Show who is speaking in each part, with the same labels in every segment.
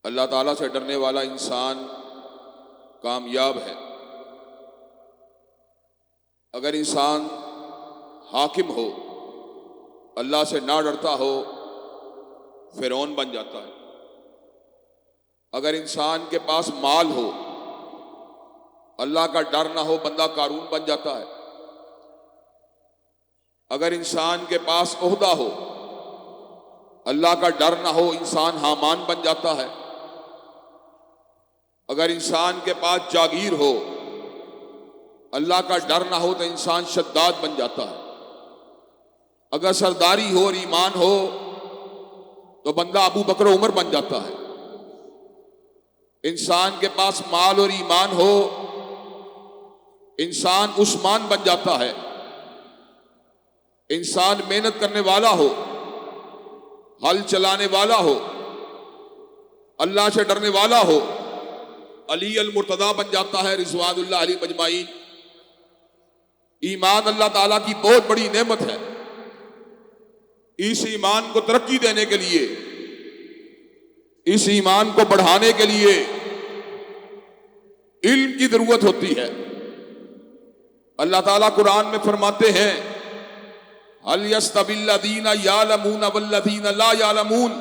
Speaker 1: अल्लाह ताला से डरने वाला इंसान कामयाब है। अगर इंसान हाकिम हो, अल्लाह से ना डरता हो, फिरौन बन जाता है। अगर इंसान के पास माल हो, अल्लाह का डर ना हो, बंदा कारून बन जाता है। अगर इंसान के पास ओहदा हो, अल्लाह का डर ना हो, इंसान हामान बन जाता है। अगर इंसान के पास जागीर हो, अल्लाह का डर ना हो, तो इंसान शद्दाद बन जाता है। अगर सरदारी हो और ईमान हो, तो बंदा अबू बकर उमर बन जाता है। इंसान के पास माल और ईमान हो, इंसान उस्मान बन जाता है। इंसान मेहनत करने वाला हो, हल चलाने वाला हो, अल्लाह से डरने वाला हो, अली अल मुर्तदा बन जाता है, रिजवानुल्लाह अलैहि मजमाइन। ईमान अल्लाह ताला की बहुत बड़ी नेमत है। इस ईमान को तरक्की देने के लिए, इस ईमान को बढ़ाने के लिए इल्म की जरूरत होती है। अल्लाह ताला कुरान में फरमाते हैं, हल यस्तविल्लज़ीना यालमून वल्लज़ीना ला यालमून।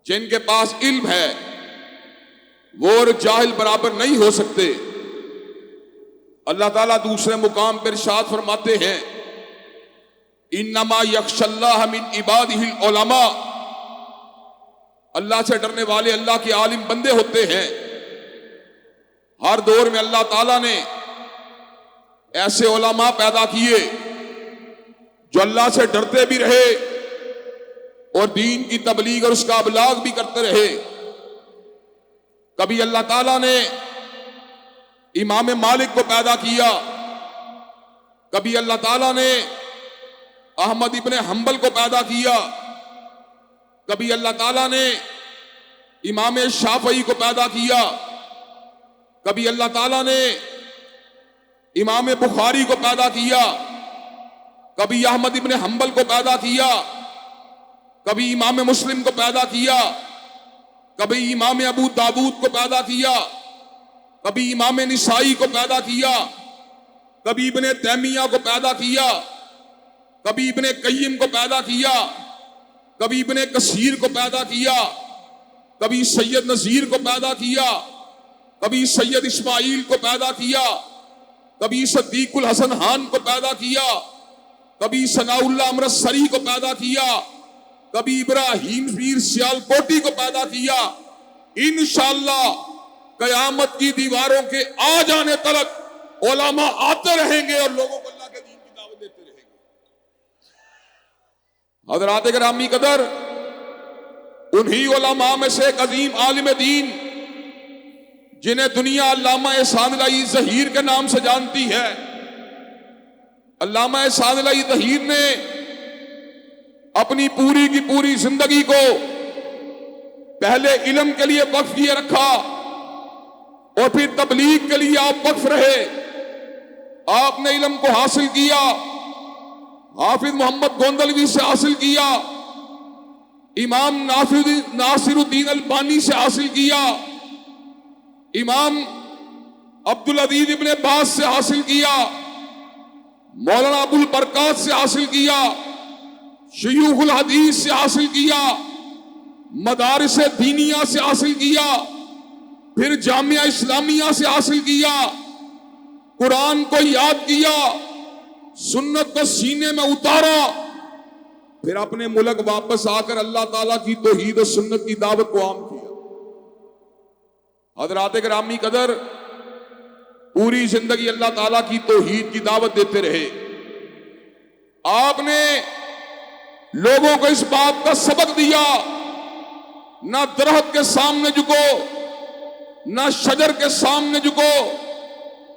Speaker 1: जिनके पास इल्म है वो और जाहिल बराबर नहीं हो सकते। अल्लाह ताला दूसरे मुकाम पर इरशाद फरमाते हैं, इन्नमा यख्शल्लाह मिन इबादिहिल उलमा। अल्लाह से डरने वाले अल्लाह के आलिम बंदे होते हैं। हर दौर में अल्लाह ताला ने ऐसे उलमा पैदा किए जो अल्लाह से डरते भी रहे और दीन की तबलीग और उसका अबलाग भी करते रहे। कभी अल्लाह ताला ने इमाम मालिक को पैदा किया, कभी अल्लाह ताला ने अहमद इब्ने हंबल को पैदा किया, कभी अल्लाह ताला ने इमाम शाफई को पैदा किया, कभी अल्लाह ताला ने इमाम बुखारी को पैदा किया, कभी अहमद इब्ने हंबल को पैदा किया, कभी इमाम मुस्लिम को पैदा किया, कभी इमाम अबू दाऊद को पैदा किया, कभी इमाम निसाई को पैदा किया, कभी इब्ने तैमिया को पैदा किया, कभी इब्ने कय्यिम को पैदा किया, कभी इब्ने कसीर को पैदा किया, कभी सैयद नजीर को पैदा किया, कभी सैयद इस्माइल को पैदा किया, कभी सद्दीकुल हसन हान को पैदा किया, कभी सनाउल्लाह अमृतसरी को पैदा किया, कभी इब्राहिम वीर सियालकोटी को पैदा किया। इंशाअल्लाह कयामत की दीवारों के आ जाने तक उलमा आते रहेंगे और लोगों को अल्लाह के दीन की दावत देते रहेंगे। हज़रात गिरामी कदर, उन्हीं उलमा में से एक अजीम आलिम दीन जिन्हें दुनिया अल्लामा एहसान अली ज़हीर के नाम से जानती है। अल्लामा एहसान अली ज़हीर ने अपनी पूरी की पूरी जिंदगी को पहले इल्म के लिए वक्फ किए रखा और फिर तबलीग के लिए आप वक्फ रहे। आपने इल्म को हासिल किया, हाफिज मोहम्मद गोंदलवी से हासिल किया, इमाम नासिरुद्दीन अल्बानी से हासिल किया, इमाम अब्दुल अजीज इब्ने बाज से हासिल किया, मौलाना अबुल बरकात से हासिल किया, शयूखुल हदीस से हासिल किया, मदारिस दीनिया से हासिल किया, फिर जामिया इस्लामिया से हासिल किया, कुरान को याद किया, सुन्नत को सीने में उतारा, फिर अपने मुल्क वापस आकर अल्लाह ताला की तौहीद और सुन्नत की दावत को आम किया। हज़रात गिरामी कदर, पूरी जिंदगी अल्लाह ताला की तौहीद की दावत देते रहे। आपने लोगों को इस बात का सबक दिया, ना दरख्त के सामने झुको, ना शजर के सामने झुको,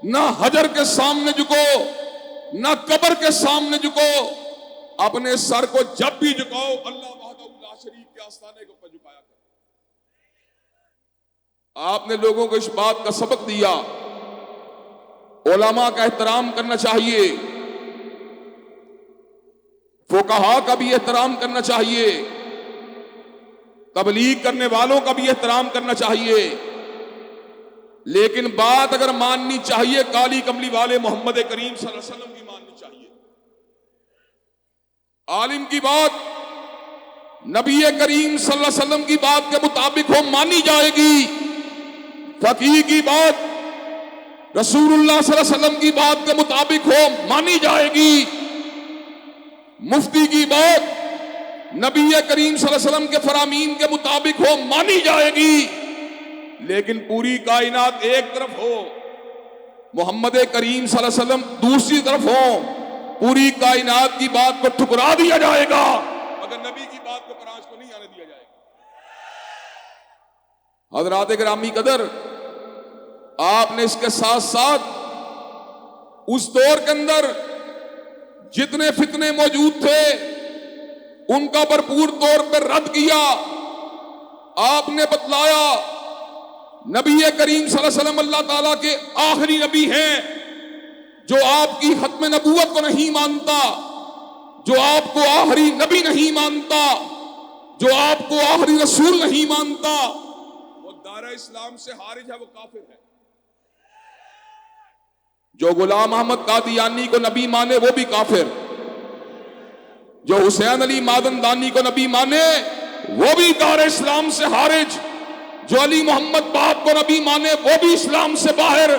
Speaker 1: ना हजर के सामने झुको, ना कब्र के सामने झुको। अपने सर को जब भी झुकाओ अल्लाह वहदहू ला शरीक के आस्ताने के ऊपर झुकाया करो। आपने लोगों को इस बात का सबक दिया, उलमा का एहतराम करना चाहिए, फुकहा का भी एहतराम करना चाहिए, तबलीग करने वालों का भी एहतराम करना चाहिए, लेकिन बात अगर माननी चाहिए काली कमली वाले मोहम्मद करीम सल्लल्लाहु अलैहि वसल्लम की माननी चाहिए। आलिम की बात नबी करीम सल्लल्लाहु अलैहि वसल्लम की बात के मुताबिक हो मानी जाएगी, फकीह की बात रसूलुल्लाह सल्लल्लाहु अलैहि वसल्लम की बात के मुताबिक हो मानी जाएगी, मुफ्ती की बात नबी करीम सल्लल्लाहु अलैहि वसल्लम के फरामीन के मुताबिक हो मानी जाएगी। लेकिन पूरी कायनात एक तरफ हो, मोहम्मद करीम सल्लल्लाहु अलैहि वसल्लम दूसरी तरफ हो, पूरी कायनात की बात को ठुकरा दिया जाएगा, मगर नबी की बात को पराज को नहीं आने दिया जाएगा। हज़रात गिरामी कदर, आपने इसके साथ साथ उस दौर के अंदर जितने फितने मौजूद थे उनका भरपूर तौर पर रद्द किया। आपने बतलाया नबी करीम सल्लल्लाहु अलैहि वसल्लम अल्लाह ताला के आखिरी नबी हैं, जो आपकी खत्म नबूवत को नहीं मानता, जो आपको आखिरी नबी नहीं मानता, जो आपको आखिरी रसूल नहीं मानता, वो दायरा इस्लाम से खारिज है, वो काफिर है। जो गुलाम अहमद कादियानी को नबी माने वो भी काफिर, जो हुसैन अली मादनदानी को नबी माने वो भी दायरा इस्लाम से खारिज, जो अली मोहम्मद बाप को नबी माने वो भी इस्लाम से बाहर।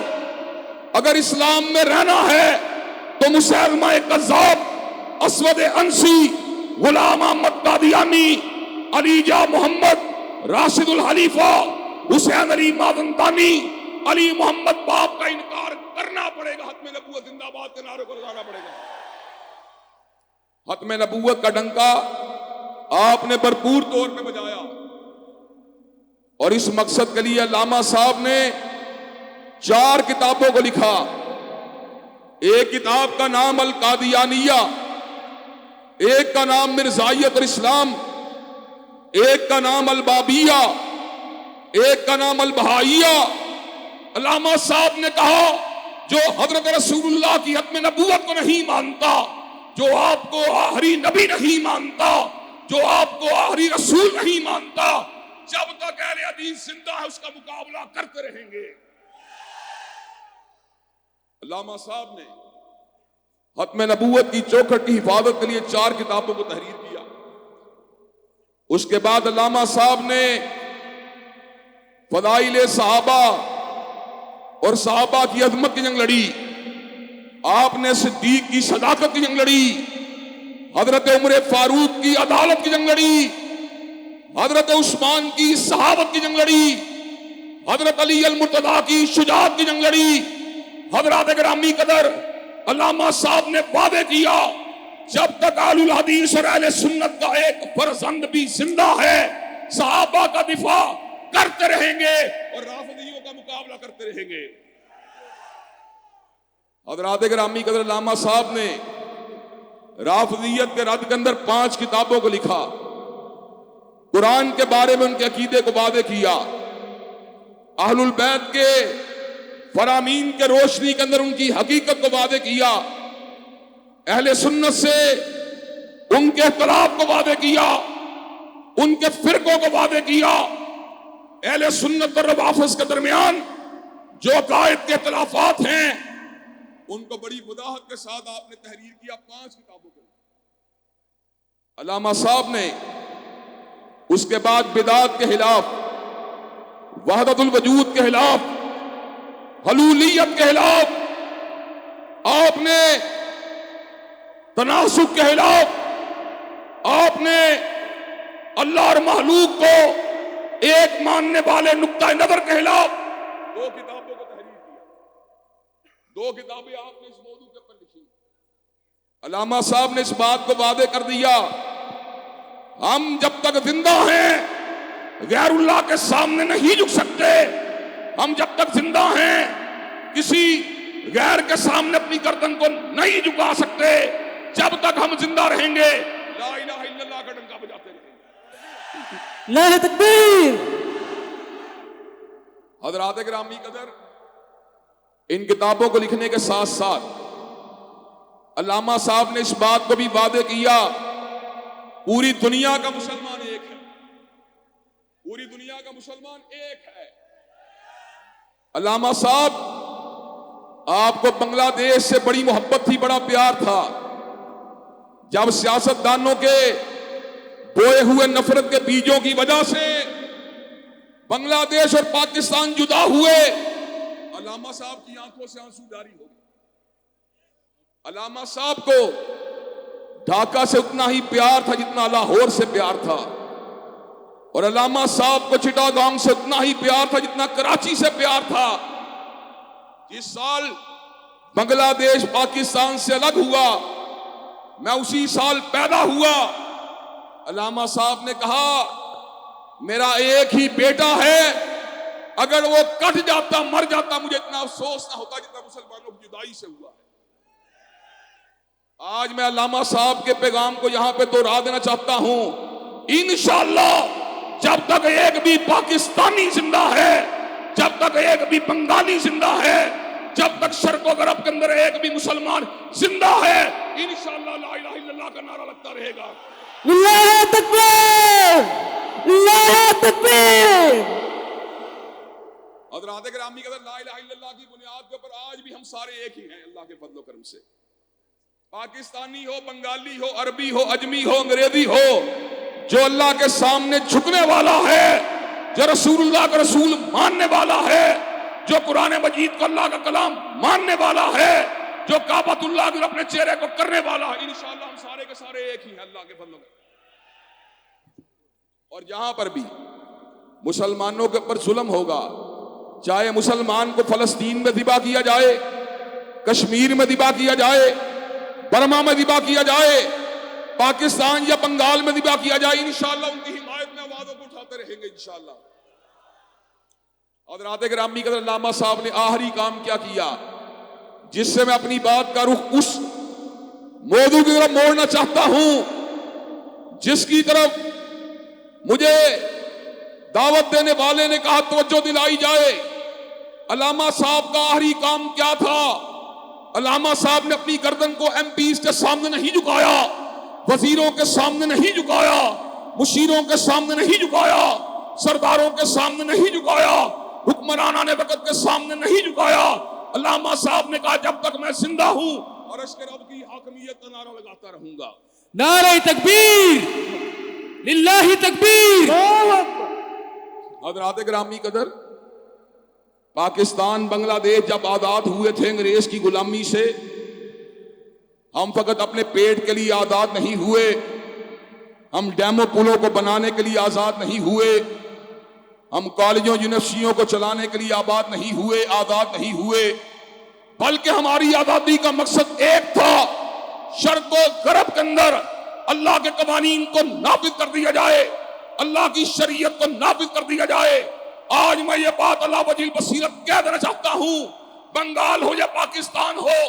Speaker 1: अगर इस्लाम में रहना है तो मुसलमा कज़्ज़ाब, असवद अंसी, गुलाम अहमद कादियानी, अलीजा मोहम्मद, राशिदुल खलीफा, हुसैन अली मादनदानी, अली मोहम्मद बाप का इनकार करना पड़ेगा। खत्म नबूवत जिंदाबाद के नारे को लगाना पड़ेगा। खत्म नबूवत का डंका आपने भरपूर तौर पे बजाया, और इस मकसद के लिए अल्लामा साहब ने 4 किताबों को लिखा। एक किताब का नाम अल कादियानिया, एक का नाम मिर्जाइयत और इस्लाम, एक का नाम अल बाबिया, एक का नाम अल बहाइया। अल्लामा साहब ने कहा जो हजरत रसूलुल्लाह की खत्म नबूवत को नहीं मानता, जो आपको आखिरी नबी नहीं मानता, जो आपको आखिरी रसूल नहीं मानता, जब तक अहले हदीस जिंदा है उसका मुकाबला करते रहेंगे। अल्लामा साहब ने खत्म नबूवत की चौखट की हिफाजत के लिए 4 किताबों को तहरीर किया। उसके बाद अल्लामा साहब ने फदाइल सहाबा और सहाबा की अजमत की जंग लड़ी, आपने सिद्दीक की सदाकत की जंग लड़ी, हजरत उमर फारूक की अदालत की जंग लड़ी, हजरत उस्मान की सहाबत की जंग लड़ी, हजरत अली अल मुर्तदा की शुजाअत की जंग लड़ी। हजरत गिरामी कदर, अल्लामा साहब ने वादे किया जब तक आलुल हदीस और अहले सुन्नत का एक फर्जंद भी जिंदा है, सहाबा का दिफा करते रहेंगे और राफिदियों का मुकाबला करते रहेंगे। हजरत गिरामी कदर, अल्लामा साहब ने राफिदियत के रद्द के अंदर 5 किताबों को लिखा। कुरान के बारे में उनके अकीदे को वादे किया, अहलुल बैत के फरामीन के रोशनी के अंदर उनकी हकीकत को वादे किया, अहले सुन्नत से उनके इख्तिलाफ को वादे किया, उनके फिरकों को वादे किया। अहले सुन्नत और रवाफिज़ के दरमियान जो अकायद के इख्तिलाफात हैं उनको बड़ी वदाहत के साथ आपने तहरीर किया 5 किताबों के। अल्लामा साहब ने उसके बाद बिदात के खिलाफ, वहदतुल वजूद के खिलाफ, हलूलियत के खिलाफ, आपने तनासुब के खिलाफ, आपने अल्लाह और महलूक को एक मानने वाले नुक्ता नजर के खिलाफ 2 किताबों को तहरीर किया। 2 किताबें आपने इस मौजू के ऊपर लिखी। अल्लामा साहब ने इस बात को वादे कर दिया, हम जब तक जिंदा हैं गैरुल्लाह के सामने नहीं झुक सकते, हम जब तक जिंदा हैं किसी गैर के सामने अपनी गर्दन को नहीं झुका सकते। जब तक हम जिंदा रहेंगे ला इलाहा इल्लल्लाह का डंका बजाते रहेंगे।
Speaker 2: नारे तकबीर।
Speaker 1: हज़रात गिरामी कदर, इन किताबों को लिखने के साथ साथ अल्लामा साहब ने इस बात को भी वादे किया, पूरी दुनिया का मुसलमान एक है, पूरी दुनिया का मुसलमान एक है। अल्लामा साहब, आपको बांग्लादेश से बड़ी मोहब्बत थी, बड़ा प्यार था। जब सियासतदानों के बोए हुए नफरत के बीजों की वजह से बांग्लादेश और पाकिस्तान जुदा हुए, अल्लामा साहब की आंखों से आंसू जारी हो गए। अल्लामा साहब को ढाका से उतना ही प्यार था जितना लाहौर से प्यार था, और अल्लामा साहब को चिटागांग से उतना ही प्यार था जितना कराची से प्यार था। जिस साल बांग्लादेश पाकिस्तान से अलग हुआ, मैं उसी साल पैदा हुआ। अल्लामा साहब ने कहा, मेरा एक ही बेटा है, अगर वो कट जाता, मर जाता, मुझे इतना अफसोस ना होता जितना मुसलमानों की जुदाई से हुआ है। आज मैं अल्लामा साहब के पैगाम को यहां पे दोहरा देना चाहता हूं। इंशाअल्लाह जब तक एक भी पाकिस्तानी जिंदा है, जब तक एक भी बंगाली जिंदा है, जब तक शर्क़ो गरब के अंदर एक भी मुसलमान जिंदा है, इंशाअल्लाह ला इलाहा इल्लल्लाह का नारा लगता रहेगा।
Speaker 2: अल्लाहू तकबीर, अल्लाहू तकबीर।
Speaker 1: हज़रात गिरामी कहते हैं, ला इलाहा इल्लल्लाह की बुनियाद के ऊपर आज भी हम सारे एक ही हैं अल्लाह के फजल करम से। पाकिस्तानी हो, बंगाली हो, अरबी हो, अजमी हो, अंग्रेजी हो, जो अल्लाह के सामने झुकने वाला है, जो रसूलुल्लाह का रसूल मानने वाला है, जो कुरान मजीद को अल्लाह का कलाम मानने वाला है, जो काबतुल्लाह को अपने चेहरे को करने वाला है, इंशाअल्लाह हम सारे के सारे एक ही हैं अल्लाह के फजल से। और जहां पर भी मुसलमानों के ऊपर जुल्म होगा, चाहे मुसलमान को फलस्तीन में दिबा किया जाए, कश्मीर में दिबा किया जाए, बर्मा में दिबा किया जाए, पाकिस्तान या बंगाल में दिबा किया जाए, इंशाअल्लाह उनकी हिमायत में आवाज़ों को उठाते रहेंगे इंशाअल्लाह। हज़रात गिरामी क़दर, अल्लामा साहब ने आखिरी काम क्या किया, जिससे मैं अपनी बात का रुख उस मौजू की तरफ मोड़ना चाहता हूं जिसकी तरफ मुझे दावत देने वाले ने कहा तवज्जो दिलाई जाए। अल्लामा साहब का आखिरी काम क्या था? अल्लामा साहब ने अपनी गर्दन को एमपीज़ के सामने नहीं झुकाया, वजीरों के सामने नहीं झुकाया, मुशीरों के सामने नहीं झुकाया, सरदारों के सामने नहीं झुकाया, हुक्मरानाने वक़्त के सामने नहीं झुकाया। अल्लामा साहब ने कहा, जब तक मैं जिंदा हूं अर्श के रब की हाकमियत का नारा लगाता रहूंगा।
Speaker 2: नारे तकबीर, लिल्लाही तकबीर।
Speaker 1: हज़रात गिरामी कदर, पाकिस्तान बांग्लादेश जब आज़ाद हुए थे अंग्रेज की गुलामी से, हम फकत अपने पेट के लिए आज़ाद नहीं हुए, हम डैमों पुलों को बनाने के लिए आज़ाद नहीं हुए, हम कॉलेजों यूनिवर्सिटियों को चलाने के लिए आज़ाद नहीं हुए, बल्कि हमारी आज़ादी का मकसद एक था, शर्क़ो गरब के अंदर अल्लाह के कवानीन को नाफिज कर दिया जाए, अल्लाह की शरीयत को नाफिज कर दिया जाए। आज मैं ये बात अल्लाह वजील बसीरत कह देना चाहता हूं, बंगाल हो या पाकिस्तान हो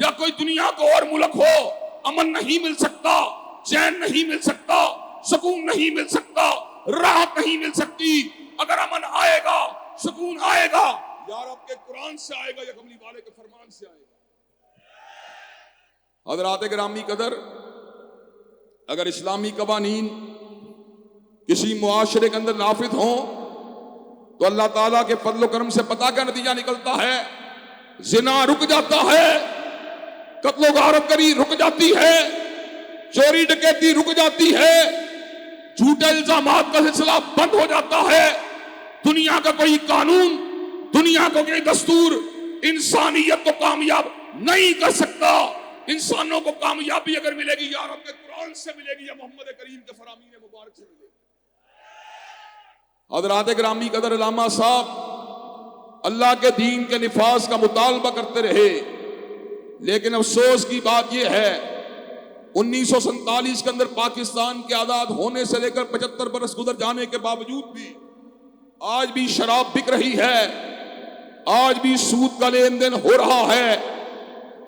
Speaker 1: या कोई दुनिया को और मुल्क हो, अमन नहीं मिल सकता, चैन नहीं मिल सकता, सुकून नहीं मिल सकता, राहत नहीं मिल सकती। अगर अमन आएगा, सुकून आएगा, यार आपके कुरान से आएगा या कमली वाले के फरमान से आएगा। हज़रात गिरामी कदर, अगर इस्लामी कवानीन किसी मुआशरे के अंदर नाफिज हों तो अल्लाह ताला के फजल करम से पता क्या नतीजा निकलता है? जिना रुक जाता है, कत्लो गारतगरी रुक जाती है, चोरी डकैती रुक जाती है, झूठे इल्जामात का सिलसिला बंद हो जाता है। दुनिया का कोई कानून, दुनिया का कोई दस्तूर इंसानियत को कामयाब नहीं कर सकता। इंसानों को कामयाबी अगर मिलेगी यार आपके कुरान से मिलेगी या मोहम्मद करीम के फरामीन मुबारक से मिलेगी। हज़रात गिरामी कदर, अल्लामा साहब अल्लाह के दीन के निफाज का मुतालबा करते रहे, लेकिन अफसोस की बात यह है 1947 के अंदर पाकिस्तान के आज़ाद होने से लेकर 75 बरस गुजर जाने के बावजूद भी आज भी शराब बिक रही है, आज भी सूद का लेन देन हो रहा है,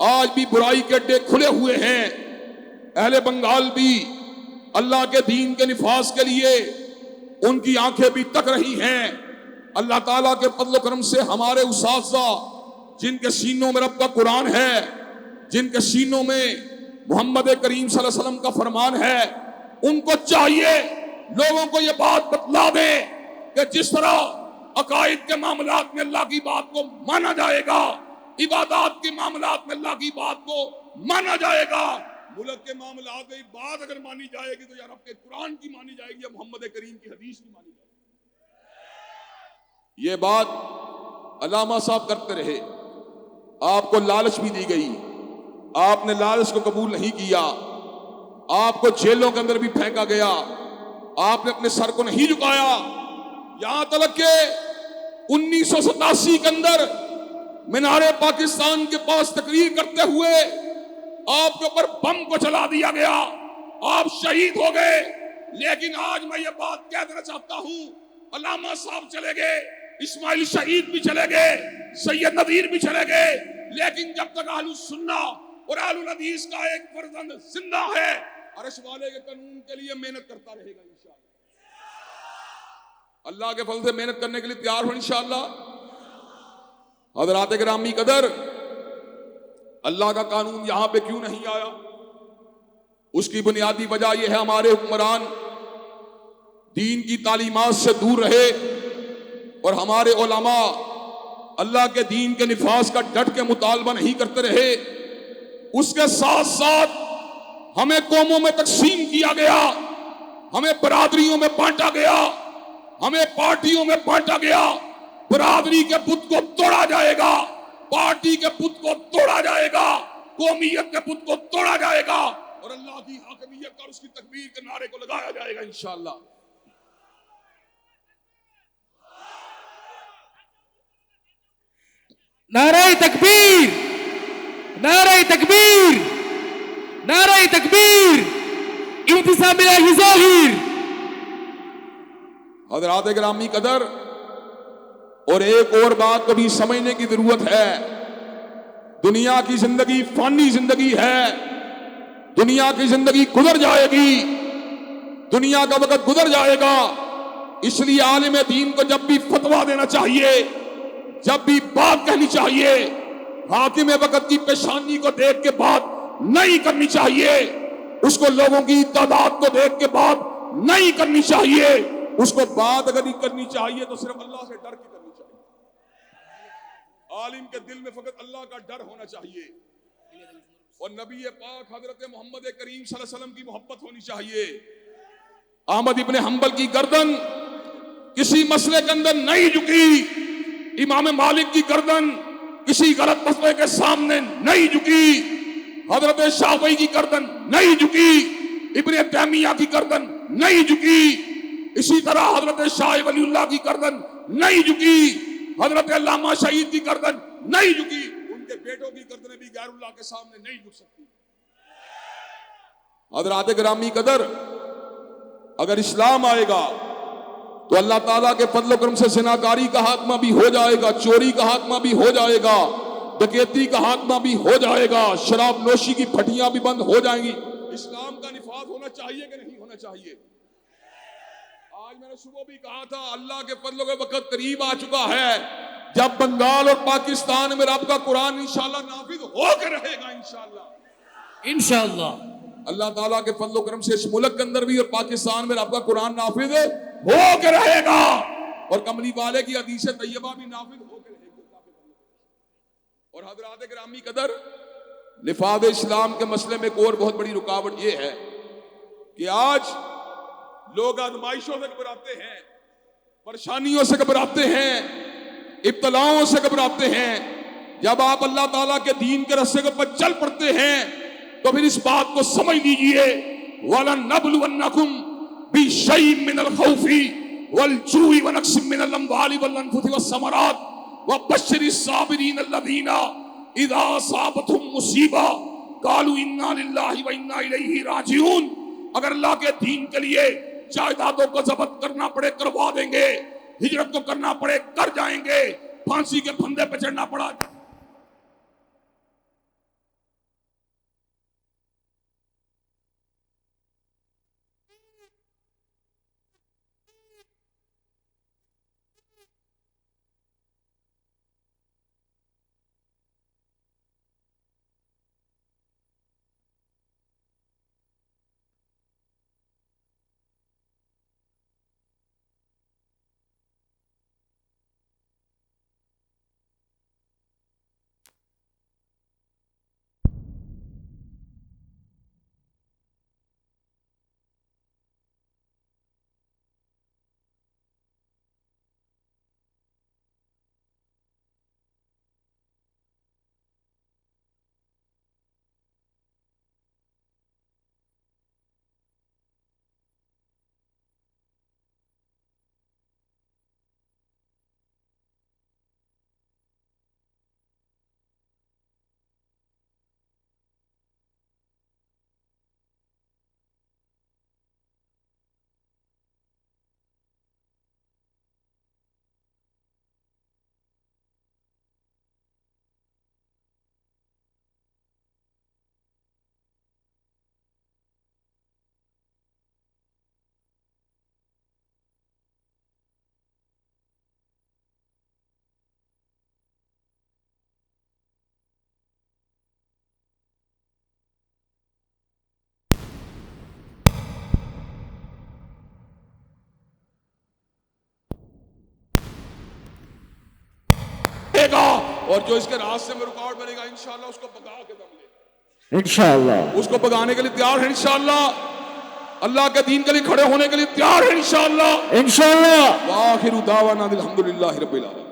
Speaker 1: आज भी बुराई के अड्डे खुले हुए हैं। अहले बंगाल भी अल्लाह के दीन के निफाज के लिए उनकी आंखें भी तक रही हैं। अल्लाह ताला के फज़ल करम से हमारे उस्ताज़ा जिनके सीनों में रब का कुरान है, जिनके सीनों में मोहम्मद करीम सल्लल्लाहु अलैहि वसल्लम का फरमान है, उनको चाहिए लोगों को ये बात बतला दें कि जिस तरह अकायद के मामलात में अल्लाह की बात को माना जाएगा, इबादत के मामलात में अल्लाह की बात को माना जाएगा, मुल्क के मामलात में बात अगर मानी जाएगी तो यार आपके कुरान की मानी जाएगी या मोहम्मद करीम की हदीस की मानी जाएगी। ये बात अल्लामा साहब करते रहे, आपको लालच भी दी गई, आपने लालच को कबूल नहीं किया, आपको जेलों के अंदर भी फेंका गया, आपने अपने सर को नहीं झुकाया। यहां तक के 1987 के अंदर मीनारे पाकिस्तान के पास तकरीर करते हुए आपके ऊपर बम को चला दिया गया, आप शहीद हो गए। लेकिन आज मैं ये बात कह देना चाहता हूं, अल्लामा साहब चले गए, इस्माइल शहीद भी चले गए, सैयद नदीर भी चले गए, लेकिन जब तक अहलुस सुन्ना और अहलुल हदीस का एक फर्जंद जिंदा है, अर्श वाले के कानून के लिए मेहनत करता रहेगा इंशाअल्लाह। अल्लाह के फल से मेहनत करने के लिए तैयार हो इंशाअल्लाह। हज़रात गिरामी कदर, अल्लाह का कानून यहां पे क्यों नहीं आया? उसकी बुनियादी वजह यह है हमारे हुक्मरान दीन की तालीमात से दूर रहे और हमारे उलमा अल्लाह के दीन के निफाज का डट के मुतालबा नहीं करते रहे। उसके साथ साथ हमें कौमों में तकसीम किया गया, हमें बरादरियों में बांटा गया, हमें पार्टियों में बांटा गया। बरादरी के पुत को तोड़ा जाएगा, पार्टी के पुत को तोड़ा जाएगा, कौमियत के पुत को तोड़ा जाएगा और अल्लाह की हाकिमियत और उसकी तकबीर के नारे को लगाया जाएगा इंशाअल्लाह।
Speaker 2: नारे तकबीर, नारे तकबीर, नारे तकबीर, इम्तिसाल बिलाही ज़ाहिर।
Speaker 1: हज़रात गिरामी कदर, और एक और बात को भी समझने की जरूरत है, दुनिया की जिंदगी फानी जिंदगी है, दुनिया की जिंदगी गुजर जाएगी, दुनिया का वक्त गुजर जाएगा। इसलिए आलिम दीन को जब भी फतवा देना चाहिए, जब भी बात कहनी चाहिए, हाकिम वक्त की पेशानी को देख के बात नहीं करनी चाहिए, उसको लोगों की तादाद को देख के बात नहीं करनी चाहिए, उसको बात अगर नहीं करनी चाहिए तो सिर्फ अल्लाह से डर के करनी चाहिए। आलिम के दिल में फकत अल्लाह का डर होना चाहिए और नबी पाक हजरत मोहम्मद करीम सल्लल्लाहु अलैहि वसल्लम की मोहब्बत होनी चाहिए। अहमद इब्ने हंबल की गर्दन किसी मसले के अंदर नहीं झुकी, इमाम मालिक की गर्दन किसी गलत मसले के सामने नहीं झुकी, हजरत शाफई की गर्दन नहीं झुकी, इब्ने तैमिया की गर्दन नहीं झुकी, इसी तरह हजरत शाह वलीउल्लाह की गर्दन नहीं झुकी, हजरत अल्लामा शहीद की गर्दन नहीं झुकी, उनके बेटों की गर्दनें भी गैरुल्लाह के सामने नहीं झुक सकती। हजरात गिरामी कदर, अगर इस्लाम आएगा तो अल्लाह ताला के फजल करम से जिनाकारी का खात्मा भी हो जाएगा, चोरी का खात्मा भी हो जाएगा, डकैती का खात्मा भी हो जाएगा, शराब नोशी की भट्टियां भी बंद हो जाएंगी। इस्लाम का निफाज होना चाहिए कि नहीं होना चाहिए? आज मैंने सुबह भी कहा था, अल्लाह के फजल के वक्त करीब आ चुका है जब बंगाल और पाकिस्तान में रब का कुरान इंशाअल्लाह नाफिज होकर रहेगा इंशाअल्लाह।
Speaker 2: इंशाअल्लाह
Speaker 1: अल्लाह ताला के फजल करम से इस मुल्क के अंदर भी और पाकिस्तान में रब का कुरान नाफिज होकर रहेगा और कमली वाले की हदीस तैयबा भी नाफिज होकर रहेगी। और हजरात गिरामी कदर, निफाद इस्लाम के मसले में एक और बहुत बड़ी रुकावट यह है कि आज लोग आजमाइशों से घबराते हैं, परेशानियों से घबराते हैं, इब्तलाओं से घबराते हैं। जब आप अल्लाह ताला के दीन के रस्ते पर चल पड़ते हैं तो फिर इस बात को समझ लीजिए, वलनबलुवन्नकुम बिशैइन मिनल खौफी वल जूइ व नक्सिम मिनल अम्वालि वल अनफुसि वस्समरात वबश्शिरिस साबिरीन अल्लज़ीना इज़ा असाबतहुम मुसीबा क़ालू इन्ना लिल्लाहि व इन्ना इलैहि राजिऊन। अगर अल्लाह के दीन के लिए जायदादों को जब्त करना पड़े करवा देंगे, हिजरत को करना पड़े कर जाएंगे, फांसी के फंदे पे चढ़ना पड़ा और जो इसके रास्ते में रुकावट बनेगा इंशाअल्लाह उसको भगा के दम ले,
Speaker 3: इंशाअल्लाह
Speaker 1: उसको भगाने के लिए तैयार है इंशाअल्लाह, अल्लाह के दीन के लिए खड़े होने के लिए तैयार है इंशाअल्लाह।
Speaker 3: इंशाअल्लाह।
Speaker 1: व आखिरु दावाना अल्हम्दुलिल्लाहि रब्बिल आलमीन।